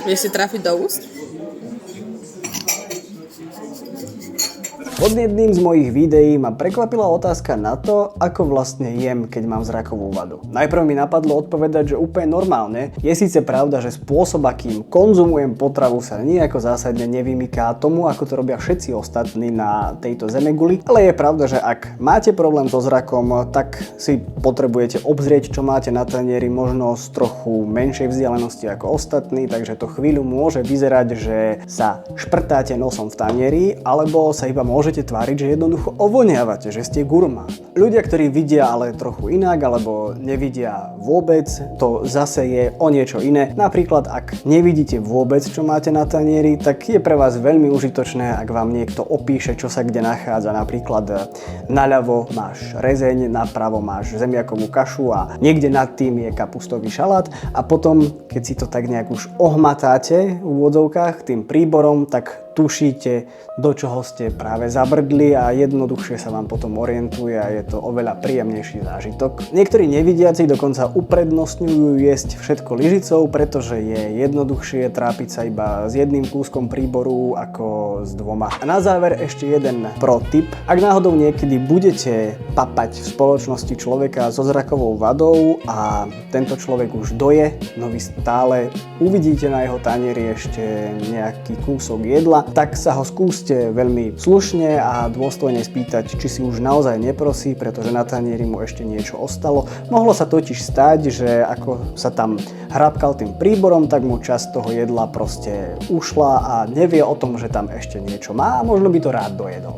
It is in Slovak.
Vieš si trafiť do úst? Pod jedným z mojich videí ma prekvapila otázka na to, ako vlastne jem, keď mám zrakovú vadu. Najprv mi napadlo odpovedať, že úplne normálne. Je síce pravda, že spôsob, akým konzumujem potravu, sa nejako zásadne nevymyká tomu, ako to robia všetci ostatní na tejto zemeguli, ale je pravda, že ak máte problém so zrakom, tak si potrebujete obzrieť, čo máte na tanieri, možno z trochu menšej vzdialenosti ako ostatní, takže to chvíľu môže vyzerať, že sa šprtáte nosom v tanieri, alebo sa iba môžete tváriť, že jednoducho ovoniavate, že ste gurmán. Ľudia, ktorí vidia ale trochu inak, alebo nevidia vôbec, to zase je o niečo iné. Napríklad, ak nevidíte vôbec, čo máte na tanieri, tak je pre vás veľmi užitočné, ak vám niekto opíše, čo sa kde nachádza. Napríklad naľavo máš rezeň, napravo máš zemiakovú kašu a niekde nad tým je kapustový šalát a potom, keď si to tak nejak už ohmatáte v úvodzovkách tým príborom, tak tušíte, do čoho ste práve zabrdli a jednoduchšie sa vám potom orientuje a je to oveľa príjemnejší zážitok. Niektorí nevidiaci dokonca uprednostňujú jesť všetko lyžicou, pretože je jednoduchšie trápiť sa iba s jedným kúskom príboru ako s dvoma. A na záver ešte jeden pro tip. Ak náhodou niekedy budete papať v spoločnosti človeka so zrakovou vadou a tento človek už doje, no vy stále uvidíte na jeho tanieri ešte nejaký kúsok jedla, tak sa ho skúste veľmi slušne a dôstojne spýtať, či si už naozaj neprosí, pretože na tanieri mu ešte niečo ostalo. Mohlo sa totiž stať, že ako sa tam hrabkal tým príborom, tak mu časť toho jedla proste ušla a nevie o tom, že tam ešte niečo má a možno by to rád dojedol.